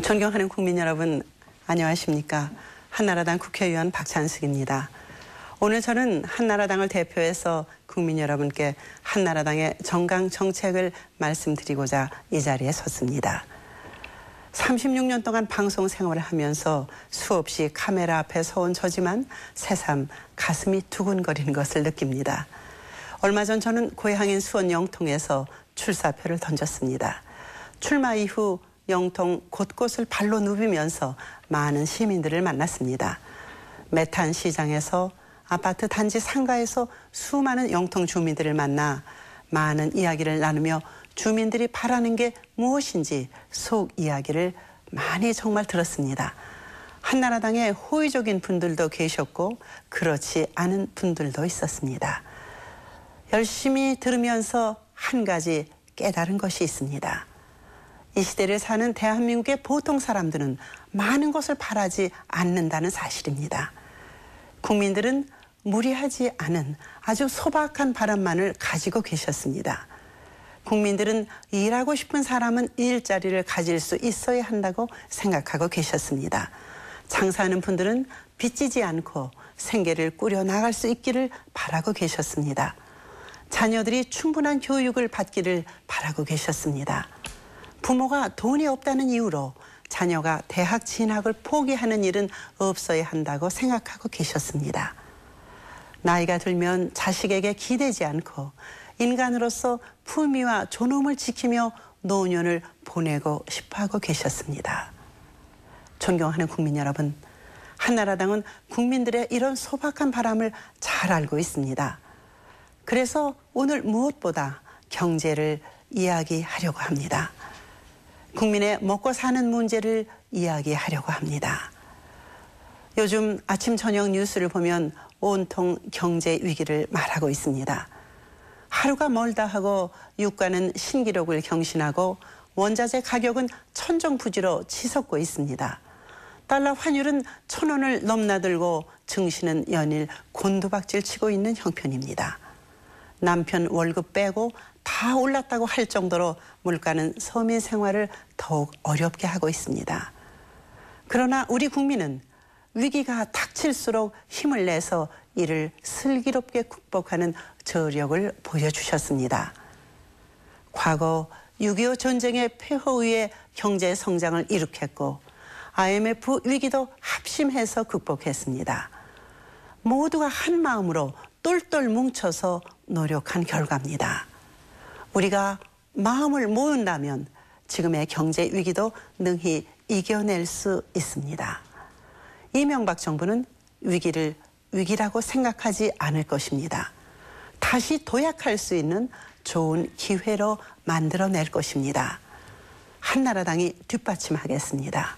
존경하는 국민 여러분, 안녕하십니까? 한나라당 국회의원 박찬숙입니다. 오늘 저는 한나라당을 대표해서 국민 여러분께 한나라당의 정강 정책을 말씀드리고자 이 자리에 섰습니다. 36년 동안 방송 생활을 하면서 수없이 카메라 앞에 서온 저지만 새삼 가슴이 두근거리는 것을 느낍니다. 얼마 전 저는 고향인 수원 영통에서 출사표를 던졌습니다. 출마 이후 영통 곳곳을 발로 누비면서 많은 시민들을 만났습니다. 메탄 시장에서 아파트 단지 상가에서 수많은 영통 주민들을 만나 많은 이야기를 나누며 주민들이 바라는 게 무엇인지 속 이야기를 많이 정말 들었습니다. 한나라당에 호의적인 분들도 계셨고 그렇지 않은 분들도 있었습니다. 열심히 들으면서 한 가지 깨달은 것이 있습니다. 이 시대를 사는 대한민국의 보통 사람들은 많은 것을 바라지 않는다는 사실입니다. 국민들은 무리하지 않은 아주 소박한 바람만을 가지고 계셨습니다. 국민들은 일하고 싶은 사람은 일자리를 가질 수 있어야 한다고 생각하고 계셨습니다. 장사하는 분들은 빚지지 않고 생계를 꾸려나갈 수 있기를 바라고 계셨습니다. 자녀들이 충분한 교육을 받기를 바라고 계셨습니다. 부모가 돈이 없다는 이유로 자녀가 대학 진학을 포기하는 일은 없어야 한다고 생각하고 계셨습니다. 나이가 들면 자식에게 기대지 않고 인간으로서 품위와 존엄을 지키며 노년을 보내고 싶어하고 계셨습니다. 존경하는 국민 여러분, 한나라당은 국민들의 이런 소박한 바람을 잘 알고 있습니다. 그래서 오늘 무엇보다 경제를 이야기하려고 합니다. 국민의 먹고 사는 문제를 이야기하려고 합니다. 요즘 아침 저녁 뉴스를 보면 온통 경제 위기를 말하고 있습니다. 하루가 멀다 하고 유가는 신기록을 경신하고 원자재 가격은 천정부지로 치솟고 있습니다. 달러 환율은 1,000원을 넘나들고 증시는 연일 곤두박질 치고 있는 형편입니다. 남편 월급 빼고 다 올랐다고 할 정도로 물가는 서민 생활을 더욱 어렵게 하고 있습니다. 그러나 우리 국민은 위기가 닥칠수록 힘을 내서 이를 슬기롭게 극복하는 저력을 보여주셨습니다. 과거 6.25 전쟁의 폐허 위에 경제 성장을 이룩했고 IMF 위기도 합심해서 극복했습니다. 모두가 한 마음으로 똘똘 뭉쳐서 노력한 결과입니다. 우리가 마음을 모은다면 지금의 경제 위기도 능히 이겨낼 수 있습니다. 이명박 정부는 위기를 위기라고 생각하지 않을 것입니다. 다시 도약할 수 있는 좋은 기회로 만들어낼 것입니다. 한나라당이 뒷받침하겠습니다.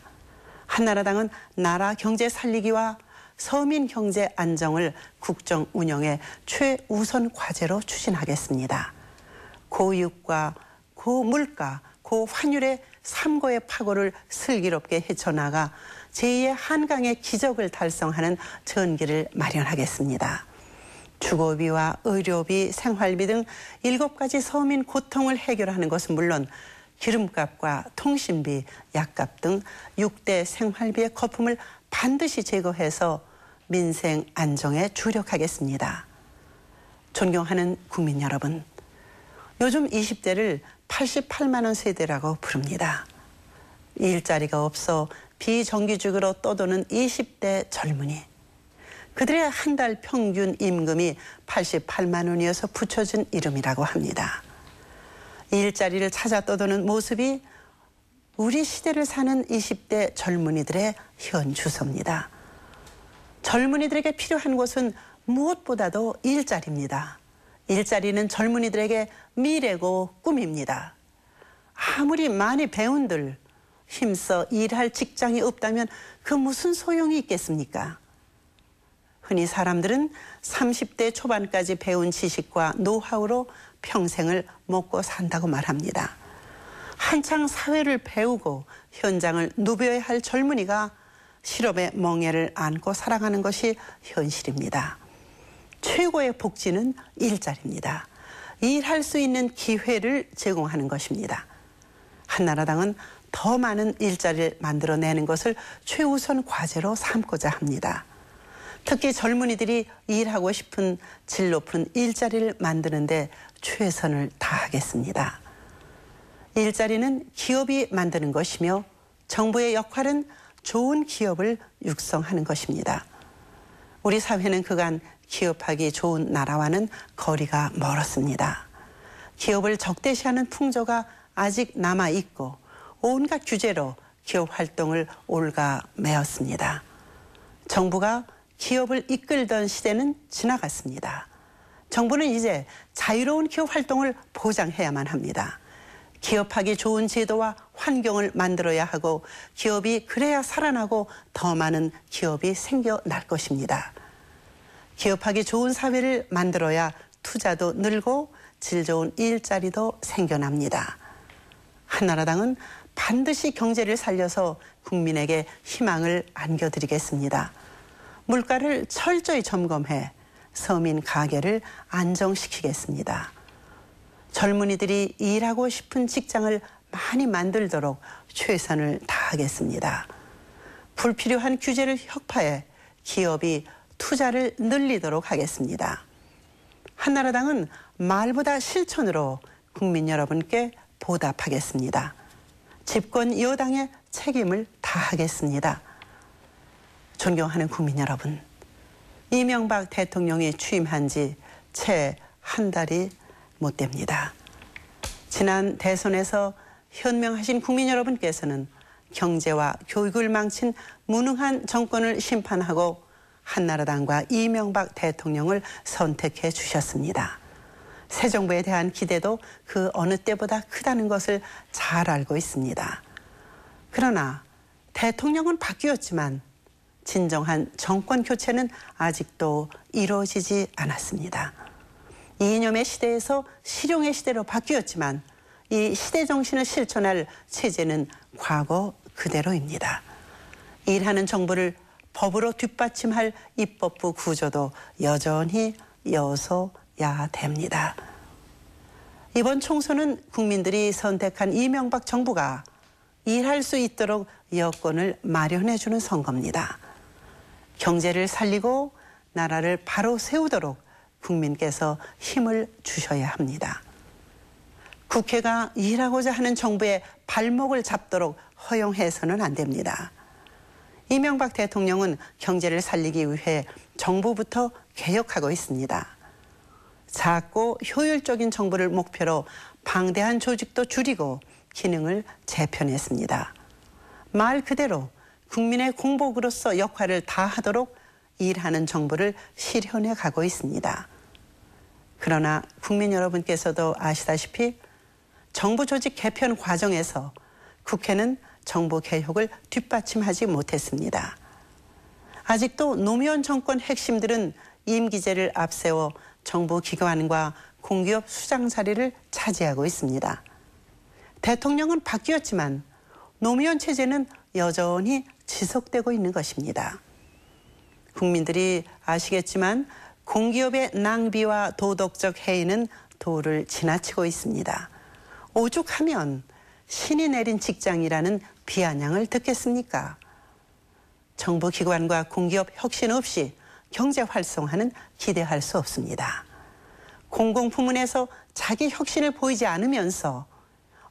한나라당은 나라 경제 살리기와 서민 경제 안정을 국정 운영의 최우선 과제로 추진하겠습니다. 고유가, 고물가, 고환율의 삼고의 파고를 슬기롭게 헤쳐나가 제2의 한강의 기적을 달성하는 전기를 마련하겠습니다. 주거비와 의료비, 생활비 등 7가지 서민 고통을 해결하는 것은 물론 기름값과 통신비, 약값 등 6대 생활비의 거품을 반드시 제거해서 민생 안정에 주력하겠습니다. 존경하는 국민 여러분, 요즘 20대를 88만 원 세대라고 부릅니다. 일자리가 없어 비정규직으로 떠도는 20대 젊은이. 그들의 한 달 평균 임금이 88만 원이어서 붙여진 이름이라고 합니다. 일자리를 찾아 떠도는 모습이 우리 시대를 사는 20대 젊은이들의 현 주소입니다. 젊은이들에게 필요한 것은 무엇보다도 일자리입니다. 일자리는 젊은이들에게 미래고 꿈입니다. 아무리 많이 배운들 힘써 일할 직장이 없다면 그 무슨 소용이 있겠습니까? 흔히 사람들은 30대 초반까지 배운 지식과 노하우로 평생을 먹고 산다고 말합니다. 한창 사회를 배우고 현장을 누벼야 할 젊은이가 실업의 멍에를 안고 살아가는 것이 현실입니다. 최고의 복지는 일자리입니다. 일할 수 있는 기회를 제공하는 것입니다. 한나라당은 더 많은 일자리를 만들어내는 것을 최우선 과제로 삼고자 합니다. 특히 젊은이들이 일하고 싶은 질 높은 일자리를 만드는데 최선을 다하겠습니다. 일자리는 기업이 만드는 것이며 정부의 역할은 좋은 기업을 육성하는 것입니다. 우리 사회는 그간 기업하기 좋은 나라와는 거리가 멀었습니다. 기업을 적대시하는 풍조가 아직 남아있고 온갖 규제로 기업 활동을 올가매었습니다. 정부가 기업을 이끌던 시대는 지나갔습니다. 정부는 이제 자유로운 기업 활동을 보장해야만 합니다. 기업하기 좋은 제도와 환경을 만들어야 하고 기업이 그래야 살아나고 더 많은 기업이 생겨날 것입니다. 기업하기 좋은 사회를 만들어야 투자도 늘고 질 좋은 일자리도 생겨납니다. 한나라당은 반드시 경제를 살려서 국민에게 희망을 안겨드리겠습니다. 물가를 철저히 점검해 서민 가계를 안정시키겠습니다. 젊은이들이 일하고 싶은 직장을 많이 만들도록 최선을 다하겠습니다. 불필요한 규제를 혁파해 기업이 투자를 늘리도록 하겠습니다. 한나라당은 말보다 실천으로 국민 여러분께 보답하겠습니다. 집권 여당의 책임을 다하겠습니다. 존경하는 국민 여러분, 이명박 대통령이 취임한 지 채 한 달이 못 됩니다. 지난 대선에서 현명하신 국민 여러분께서는 경제와 교육을 망친 무능한 정권을 심판하고 한나라당과 이명박 대통령을 선택해 주셨습니다. 새 정부에 대한 기대도 그 어느 때보다 크다는 것을 잘 알고 있습니다. 그러나 대통령은 바뀌었지만 진정한 정권 교체는 아직도 이루어지지 않았습니다. 이념의 시대에서 실용의 시대로 바뀌었지만 이 시대 정신을 실천할 체제는 과거 그대로입니다. 일하는 정부를 법으로 뒷받침할 입법부 구조도 여전히 여서야 됩니다. 이번 총선은 국민들이 선택한 이명박 정부가 일할 수 있도록 여건을 마련해주는 선거입니다. 경제를 살리고 나라를 바로 세우도록 국민께서 힘을 주셔야 합니다. 국회가 일하고자 하는 정부의 발목을 잡도록 허용해서는 안 됩니다. 이명박 대통령은 경제를 살리기 위해 정부부터 개혁하고 있습니다. 작고 효율적인 정부를 목표로 방대한 조직도 줄이고 기능을 재편했습니다. 말 그대로 국민의 공복으로서 역할을 다하도록 일하는 정부를 실현해 가고 있습니다. 그러나 국민 여러분께서도 아시다시피 정부 조직 개편 과정에서 국회는 정부 개혁을 뒷받침하지 못했습니다. 아직도 노무현 정권 핵심들은 임기제를 앞세워 정부 기관과 공기업 수장 자리를 차지하고 있습니다. 대통령은 바뀌었지만 노무현 체제는 여전히 지속되고 있는 것입니다. 국민들이 아시겠지만 공기업의 낭비와 도덕적 해이는 도를 지나치고 있습니다. 오죽하면 신이 내린 직장이라는 비아냥을 듣겠습니까? 정부 기관과 공기업 혁신 없이 경제 활성화는 기대할 수 없습니다. 공공부문에서 자기 혁신을 보이지 않으면서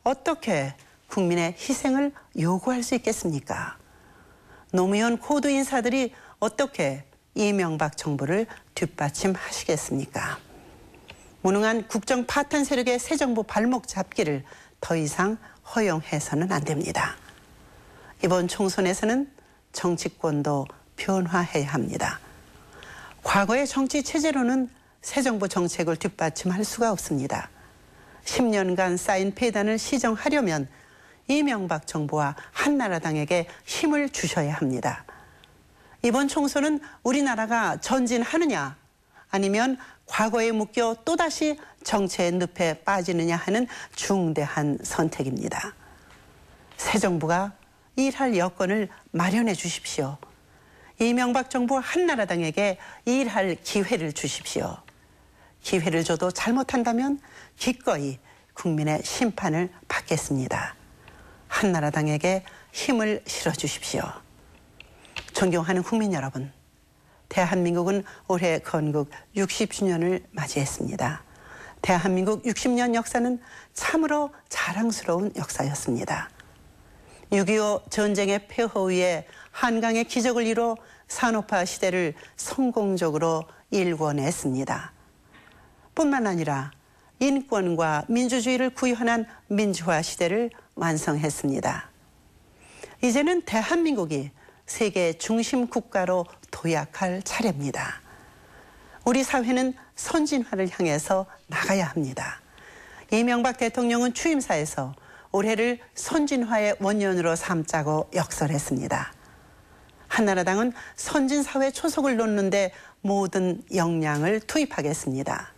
어떻게 국민의 희생을 요구할 수 있겠습니까? 노무현 코드 인사들이 어떻게 이명박 정부를 뒷받침하시겠습니까? 무능한 국정 파탄 세력의 새 정부 발목 잡기를 더 이상 허용해서는 안 됩니다. 이번 총선에서는 정치권도 변화해야 합니다. 과거의 정치 체제로는 새 정부 정책을 뒷받침할 수가 없습니다. 10년간 쌓인 폐단을 시정하려면 이명박 정부와 한나라당에게 힘을 주셔야 합니다. 이번 총선은 우리나라가 전진하느냐 아니면 과거에 묶여 또다시 정체의 늪에 빠지느냐 하는 중대한 선택입니다. 새 정부가 일할 여건을 마련해 주십시오. 이명박 정부 한나라당에게 일할 기회를 주십시오. 기회를 줘도 잘못한다면 기꺼이 국민의 심판을 받겠습니다. 한나라당에게 힘을 실어주십시오. 존경하는 국민 여러분, 대한민국은 올해 건국 60주년을 맞이했습니다. 대한민국 60년 역사는 참으로 자랑스러운 역사였습니다. 6.25 전쟁의 폐허 위에 한강의 기적을 이뤄 산업화 시대를 성공적으로 일궈냈습니다. 뿐만 아니라 인권과 민주주의를 구현한 민주화 시대를 완성했습니다. 이제는 대한민국이 세계 중심 국가로 도약할 차례입니다. 우리 사회는 선진화를 향해서 나가야 합니다. 이명박 대통령은 취임사에서 올해를 선진화의 원년으로 삼자고 역설했습니다. 한나라당은 선진사회 초석을 놓는 데 모든 역량을 투입하겠습니다.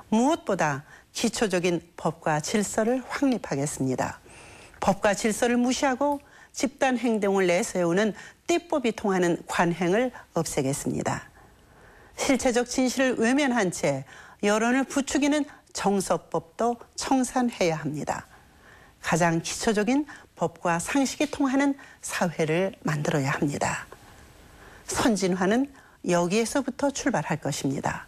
무엇보다 기초적인 법과 질서를 확립하겠습니다. 법과 질서를 무시하고 집단 행동을 내세우는 띠법이 통하는 관행을 없애겠습니다. 실체적 진실을 외면한 채 여론을 부추기는 정서법도 청산해야 합니다. 가장 기초적인 법과 상식이 통하는 사회를 만들어야 합니다. 선진화는 여기에서부터 출발할 것입니다.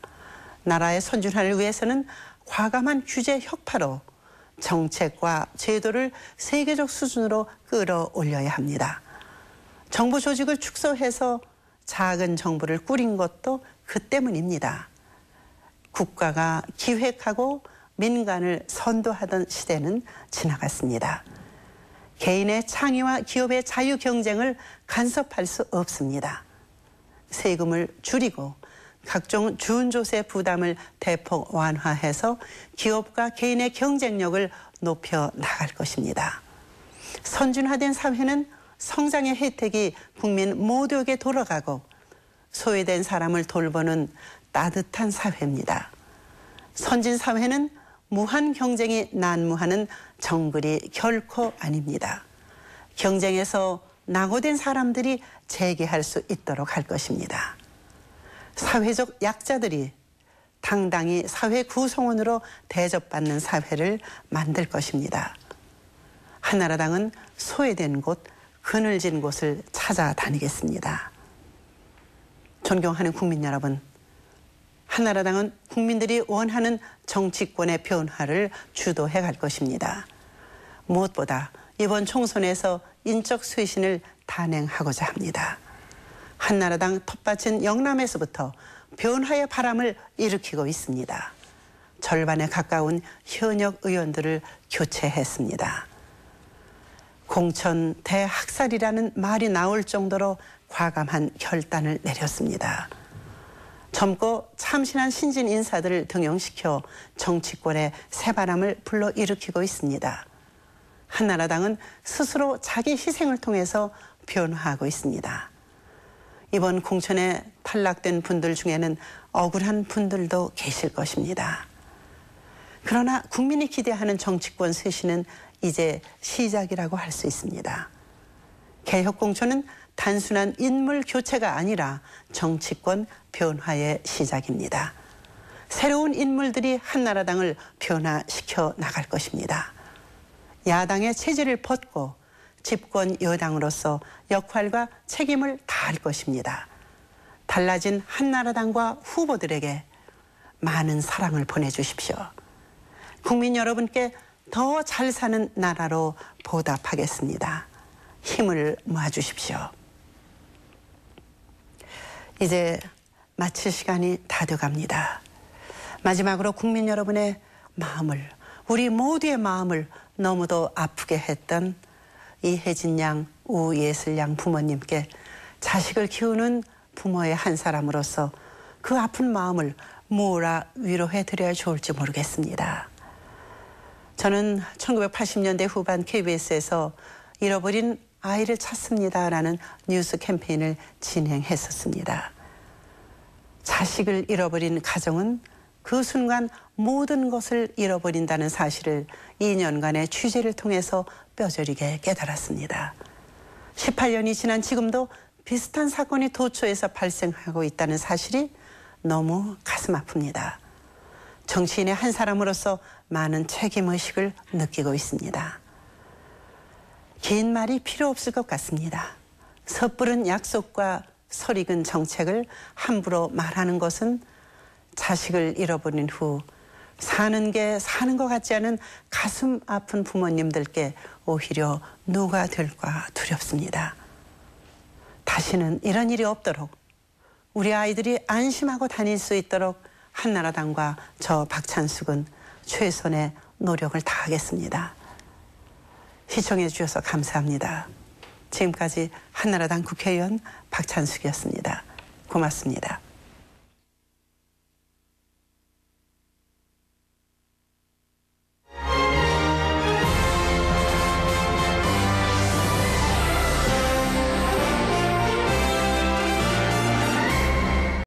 나라의 선진화를 위해서는 과감한 규제 혁파로 정책과 제도를 세계적 수준으로 끌어올려야 합니다. 정부 조직을 축소해서 작은 정부를 꾸린 것도 그 때문입니다. 국가가 기획하고 민간을 선도하던 시대는 지나갔습니다. 개인의 창의와 기업의 자유 경쟁을 간섭할 수 없습니다. 세금을 줄이고 각종 준조세 부담을 대폭 완화해서 기업과 개인의 경쟁력을 높여 나갈 것입니다. 선진화된 사회는 성장의 혜택이 국민 모두에게 돌아가고 소외된 사람을 돌보는 따뜻한 사회입니다. 선진 사회는 무한 경쟁이 난무하는 정글이 결코 아닙니다. 경쟁에서 낙오된 사람들이 재기할 수 있도록 할 것입니다. 사회적 약자들이 당당히 사회 구성원으로 대접받는 사회를 만들 것입니다. 한나라당은 소외된 곳, 그늘진 곳을 찾아다니겠습니다. 존경하는 국민 여러분, 한나라당은 국민들이 원하는 정치권의 변화를 주도해 갈 것입니다. 무엇보다 이번 총선에서 인적 쇄신을 단행하고자 합니다. 한나라당 텃밭인 영남에서부터 변화의 바람을 일으키고 있습니다. 절반에 가까운 현역 의원들을 교체했습니다. 공천 대학살이라는 말이 나올 정도로 과감한 결단을 내렸습니다. 젊고 참신한 신진 인사들을 등용시켜 정치권의 새바람을 불러일으키고 있습니다. 한나라당은 스스로 자기 희생을 통해서 변화하고 있습니다. 이번 공천에 탈락된 분들 중에는 억울한 분들도 계실 것입니다. 그러나 국민이 기대하는 정치권 쇄신은 이제 시작이라고 할 수 있습니다. 개혁공천은 단순한 인물 교체가 아니라 정치권 변화의 시작입니다. 새로운 인물들이 한나라당을 변화시켜 나갈 것입니다. 야당의 체질을 벗고 집권 여당으로서 역할과 책임을 다할 것입니다. 달라진 한나라당과 후보들에게 많은 사랑을 보내주십시오. 국민 여러분께 더 잘 사는 나라로 보답하겠습니다. 힘을 모아주십시오. 이제 마칠 시간이 다 돼갑니다. 마지막으로 국민 여러분의 마음을, 우리 모두의 마음을 너무도 아프게 했던 이혜진 양, 우예슬 양 부모님께 자식을 키우는 부모의 한 사람으로서 그 아픈 마음을 뭐라 위로해드려야 좋을지 모르겠습니다. 저는 1980년대 후반 KBS에서 잃어버린 아이를 찾습니다라는 뉴스 캠페인을 진행했었습니다. 자식을 잃어버린 가정은 그 순간 모든 것을 잃어버린다는 사실을 2년간의 취재를 통해서 뼈저리게 깨달았습니다. 18년이 지난 지금도 비슷한 사건이 도처에서 발생하고 있다는 사실이 너무 가슴 아픕니다. 정치인의 한 사람으로서 많은 책임의식을 느끼고 있습니다. 긴 말이 필요 없을 것 같습니다. 섣부른 약속과 설익은 정책을 함부로 말하는 것은 자식을 잃어버린 후 사는 게 사는 것 같지 않은 가슴 아픈 부모님들께 오히려 누가 될까 두렵습니다. 다시는 이런 일이 없도록 우리 아이들이 안심하고 다닐 수 있도록 한나라당과 저 박찬숙은 최선의 노력을 다하겠습니다. 시청해 주셔서 감사합니다. 지금까지 한나라당 국회의원 박찬숙이었습니다. 고맙습니다.